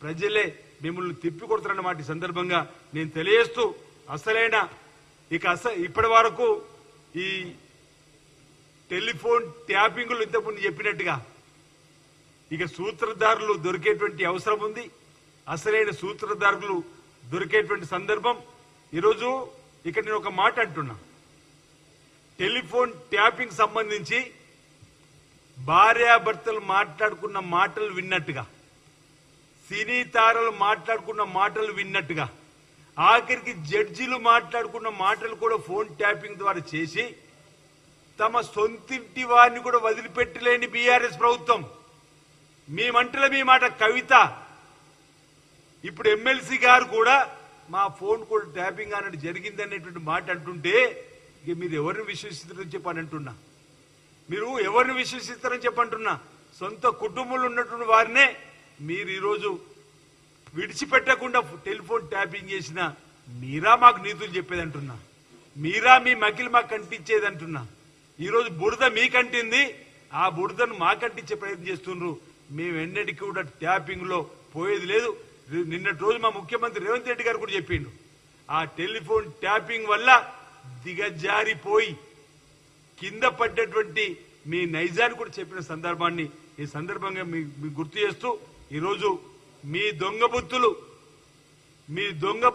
ప్రజలే మిమ్మల్ని తిప్పికొడతారన్నమాట ఈ సందర్భంగా నేను తెలియజేస్తూ అసలైన ఇప్పటి వరకు ఈ టెలిఫోన్ ట్యాపింగ్లు ఇంతకుముందు చెప్పినట్టుగా ఇక సూత్రధారులు దొరికేటువంటి అవసరం ఉంది. అసలైన సూత్రధారులు దొరికేటువంటి సందర్భం ఈరోజు ఇక్కడ నేను ఒక మాట అంటున్నా. టెలిఫోన్ ట్యాపింగ్ సంబంధించి భార్యాభర్తలు మాట్లాడుకున్న మాటలు విన్నట్టుగా, సినీ తారలు మాట్లాడుకున్న మాటలు విన్నట్టుగా, ఆఖరికి జడ్జీలు మాట్లాడుకున్న మాటలు కూడా ఫోన్ ట్యాపింగ్ ద్వారా చేసి తమ సొంతింటి వారిని కూడా వదిలిపెట్టలేని బీఆర్ఎస్ ప్రభుత్వం. మీ మంటల మీ మాట కవిత ఇప్పుడు ఎమ్మెల్సీ గారు కూడా మా ఫోన్ కూడా ట్యాపింగ్ అన్నట్టు జరిగింది అనేటువంటి మాట అంటుంటే ఇక మీరు ఎవరిని విశ్వసిస్తారని చెప్పని అంటున్నా. మీరు ఎవరిని విశ్వసిస్తారని చెప్పంటున్నా. సొంత కుటుంబంలో ఉన్నటువంటి వారినే మీరు ఈరోజు విడిచిపెట్టకుండా టెలిఫోన్ ట్యాపింగ్ చేసిన మీరా మాకు నీతులు చెప్పేదంటున్నా. మీరా మీ మకిలి మాకు కంటించేదంటున్నా. ఈరోజు బురద మీకంటింది, ఆ బురదను మాకంటించే ప్రయత్నం చేస్తున్నారు. మేము ఎన్నటికీ కూడా ట్యాపింగ్ లో పోయేది లేదు. నిన్నటి రోజు మా ముఖ్యమంత్రి రేవంత్ రెడ్డి గారు కూడా చెప్పిండు, ఆ టెలిఫోన్ ట్యాపింగ్ వల్ల దిగజారిపోయి కింద పడ్డటువంటి మీ నైజాన్ని కూడా చెప్పిన సందర్భాన్ని ఈ సందర్భంగా మీకు గుర్తు చేస్తూ ఈరోజు మీ దొంగ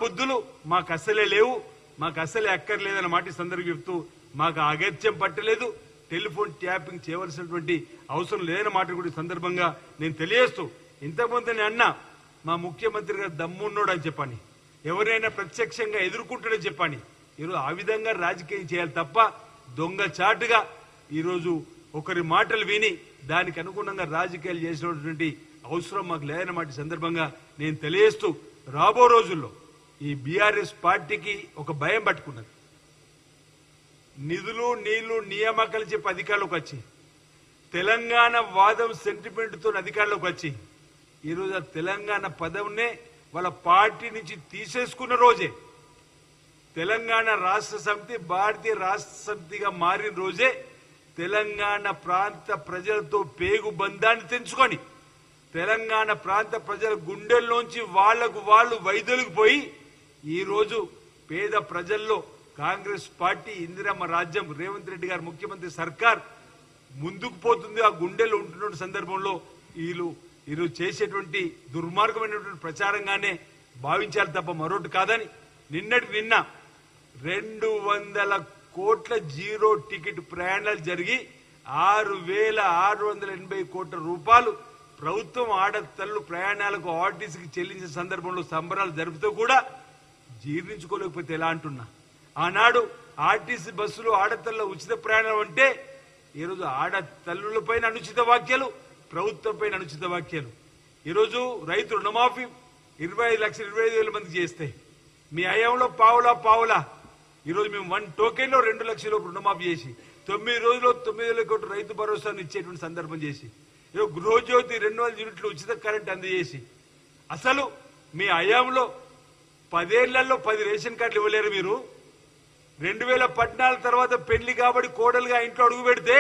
బుద్ధులు మాకు అసలే లేవు, మాకు అసలే అక్కర్లేదన్న మాట ఈ సందర్భం చెప్తూ మాకు అగత్యం పట్టలేదు, టెలిఫోన్ ట్యాపింగ్ చేయవలసినటువంటి అవసరం లేదన్న మాట కూడా ఈ సందర్భంగా నేను తెలియజేస్తూ ఇంతకుముందు నేను అన్నా మా ముఖ్యమంత్రి గారు దమ్మున్నోడు అని చెప్పని, ఎవరైనా ప్రత్యక్షంగా ఎదుర్కొంటాడని చెప్పని. ఈరోజు ఆ విధంగా రాజకీయం చేయాలి తప్ప దొంగచాటుగా ఈరోజు ఒకరి మాటలు విని దానికి అనుగుణంగా రాజకీయాలు చేసినటువంటి అవసరం మాకు లేదన్నమాట సందర్భంగా నేను తెలియజేస్తూ రాబో రోజుల్లో ఈ బీఆర్ఎస్ పార్టీకి ఒక భయం పట్టుకున్నది. నిధులు నీళ్లు నియామకాలు చెప్పి అధికారంలోకి వచ్చి తెలంగాణ వాదం సెంటిమెంట్ తో అధికారంలోకి వచ్చి ఈరోజు తెలంగాణ పదవునే వాళ్ళ పార్టీ నుంచి తీసేసుకున్న రోజే, తెలంగాణ రాష్ట్ర సమితి భారతీయ రాష్ట్ర సమితిగా మారిన రోజే తెలంగాణ ప్రాంత ప్రజలతో పేగు బంధాన్ని తెంచుకొని తెలంగాణ ప్రాంత ప్రజల గుండెల్లోంచి వాళ్లకు వాళ్ళు వైదొలిగిపోయి ఈరోజు పేద ప్రజల్లో కాంగ్రెస్ పార్టీ ఇందిరమ్మ రాజ్యం రేవంత్ రెడ్డి గారు ముఖ్యమంత్రి సర్కార్ ముందుకు పోతుంది. ఆ గుండెల్లో ఉంటున్న సందర్భంలో వీళ్ళు చేసేటువంటి దుర్మార్గమైనటువంటి ప్రచారంగానే భావించాలి తప్ప మరొకటి కాదని నిన్న 200 కోట్ల జీరో టికెట్ ప్రయాణాలు జరిగి 6,680 కోట్ల రూపాయలు ప్రభుత్వం ఆడతల్లు ప్రయాణాలకు ఆర్టీసీకి చెల్లించిన సందర్భంలో సంబరాలు జరుపుతూ కూడా జీర్ణించుకోలేకపోతే ఎలా అంటున్నా. ఆనాడు ఆర్టీసీ బస్సులు ఆడతల్ల ఉచిత ప్రయాణం అంటే ఈరోజు ఆడతల్లులపైన అనుచిత వ్యాఖ్యలు, ప్రభుత్వం పైన అనుచిత వ్యాఖ్యలు. ఈరోజు రైతు రుణమాఫీ 25,25,000 మందికి చేస్తే మీ హయాంలో పావులా ఈరోజు మేము 1 టోకెన్లో 2 లక్షల రుణమాఫీ చేసి 9 రోజుల్లో 9,000 కోట్ల రైతు భరోసాను ఇచ్చేటువంటి సందర్భం చేసి ఈరోజు గృహజ్యోతి 200 యూనిట్లు ఉచిత కరెంట్ అందజేసి అసలు మీ హయాంలో 10 ఏళ్లలో 10 రేషన్ కార్డులు ఇవ్వలేరు. మీరు 2014 తర్వాత పెళ్లి కాబట్టి కోడలుగా ఇంట్లో అడుగు పెడితే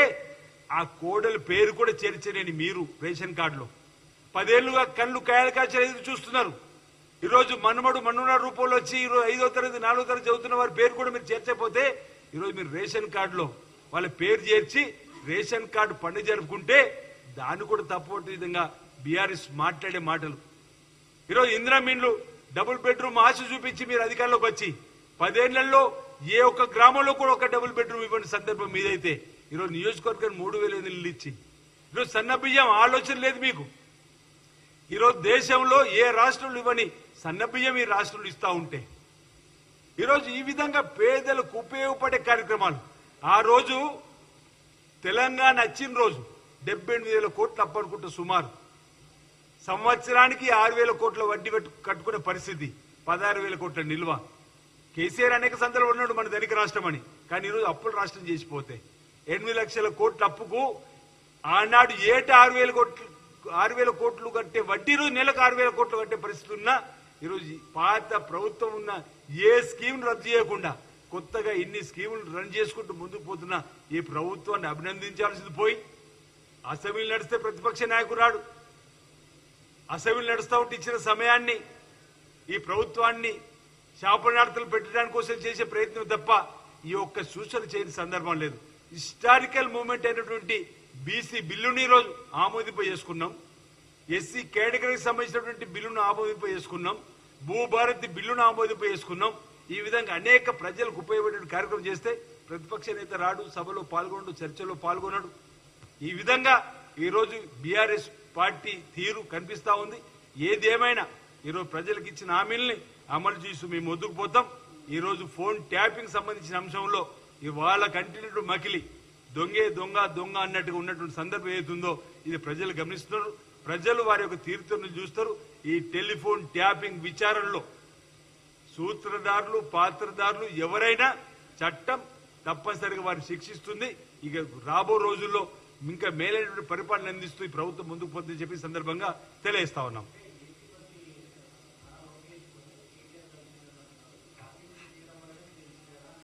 ఆ కోడలు పేరు కూడా చేర్చలేని మీరు రేషన్ కార్డులో 10 ఏళ్లుగా కళ్ళు కాయలు కాచలు ఎదురు చూస్తున్నారు. ఈరోజు మన్నున రూపంలో వచ్చి 5వ తరగతి 4వ తరగతి చదువుతున్న వారి పేరు కూడా మీరు చేర్చకపోతే ఈరోజు మీరు రేషన్ కార్డులో వాళ్ళ పేరు చేర్చి రేషన్ కార్డు పండుగ జరుపుకుంటే దాన్ని కూడా తప్పటి విధంగా బీఆర్ఎస్ మాట్లాడే మాటలు. ఈరోజు ఇందిరామిన్లు డబుల్ బెడ్రూమ్ ఆశ చూపించి మీరు అధికారంలోకి వచ్చి 10 ఏళ్లలో ఏ ఒక్క గ్రామంలో కూడా ఒక డబుల్ బెడ్రూమ్ ఇవ్వని సందర్భం మీదైతే ఈరోజు నియోజకవర్గానికి 3,000 ఇల్లు ఇచ్చి ఈరోజు సన్న బియ్యం ఆలోచన లేదు మీకు. ఈరోజు దేశంలో ఏ రాష్ట్రంలో ఇవ్వని సన్న బియ్యం ఈ రాష్ట్రంలో ఇస్తా ఉంటే ఈరోజు ఈ విధంగా పేదలకు ఉపయోగపడే కార్యక్రమాలు. ఆ రోజు తెలంగాణ వచ్చిన రోజు 78,000 కోట్లు అప్పు అనుకుంటా, సుమారు సంవత్సరానికి 6,000 కోట్ల వడ్డీ కట్టుకునే పరిస్థితి, 16,000 కోట్ల నిల్వ. కేసీఆర్ అనేక సందర్భాలు ఉన్నాడు మన ధనిక రాష్ట్రం అని, కానీ ఈరోజు అప్పుల రాష్ట్రం చేసిపోతే 8 లక్షల కోట్ల అప్పుకు ఆనాడు ఏటా 6,000 కోట్లు కట్టే వడ్డీ రోజు నెలకు 6,000 కోట్లు కట్టే పరిస్థితి ఉన్నా ఈరోజు పాత ప్రభుత్వం ఉన్న ఏ స్కీమ్ రద్దు చేయకుండా కొత్తగా ఇన్ని స్కీములు రన్ చేసుకుంటూ ముందుకు పోతున్న ఈ ప్రభుత్వాన్ని అభినందించాల్సింది పోయి అసెంబ్లీ నడిస్తే ప్రతిపక్ష నాయకుడు రాడు, అసెంబ్లీ నడుస్తూ ఉంటే ఇచ్చిన సమయాన్ని ఈ ప్రభుత్వాన్ని శాపనార్థాలు పెట్టడానికి కోసం చేసే ప్రయత్నం తప్ప ఈ ఒక్క సూచన చేయని సందర్భం లేదు. హిస్టారికల్ మూమెంట్ అయినటువంటి బీసీ బిల్లుని ఈరోజు ఆమోదింప చేసుకున్నాం. ఎస్సీ కేటగిరీకి సంబంధించినటువంటి బిల్లును ఆమోదింప చేసుకున్నాం. భూభారతి బిల్లును ఆమోదింప చేసుకున్నాం. ఈ విధంగా అనేక ప్రజలకు ఉపయోగపడే కార్యక్రమం చేస్తే ప్రతిపక్ష నేత రాడు, సభలో పాల్గొనడు, చర్చలో పాల్గొనడు. ఈ విధంగా ఈరోజు బీఆర్ఎస్ పార్టీ తీరు కనిపిస్తా ఉంది. ఏదేమైనా ఈరోజు ప్రజలకు ఇచ్చిన హామీల్ని అమలు చేసి మేము ముందుకు పోతాం. ఈరోజు ఫోన్ ట్యాపింగ్ సంబంధించిన అంశంలో ఇవాళ కంటిన్యూ మకిలి దొంగే దొంగ దొంగ అన్నట్టుగా ఉన్నటువంటి సందర్భం ఏదైతుందో ఇది ప్రజలు గమనిస్తున్నారు. ప్రజలు వారి యొక్క తీరుతను చూస్తారు. ఈ టెలిఫోన్ ట్యాపింగ్ విచారణలో సూత్రధారులు, పాత్రధారులు ఎవరైనా చట్టం తప్పనిసరిగా వారిని శిక్షిస్తుంది. ఇక రాబో రోజుల్లో ఇంకా మేలైనటువంటి పరిపాలన అందిస్తూ ఈ ప్రభుత్వం ముందుకు పోతుందని చెప్పి సందర్భంగా తెలియజేస్తా ఉన్నాం.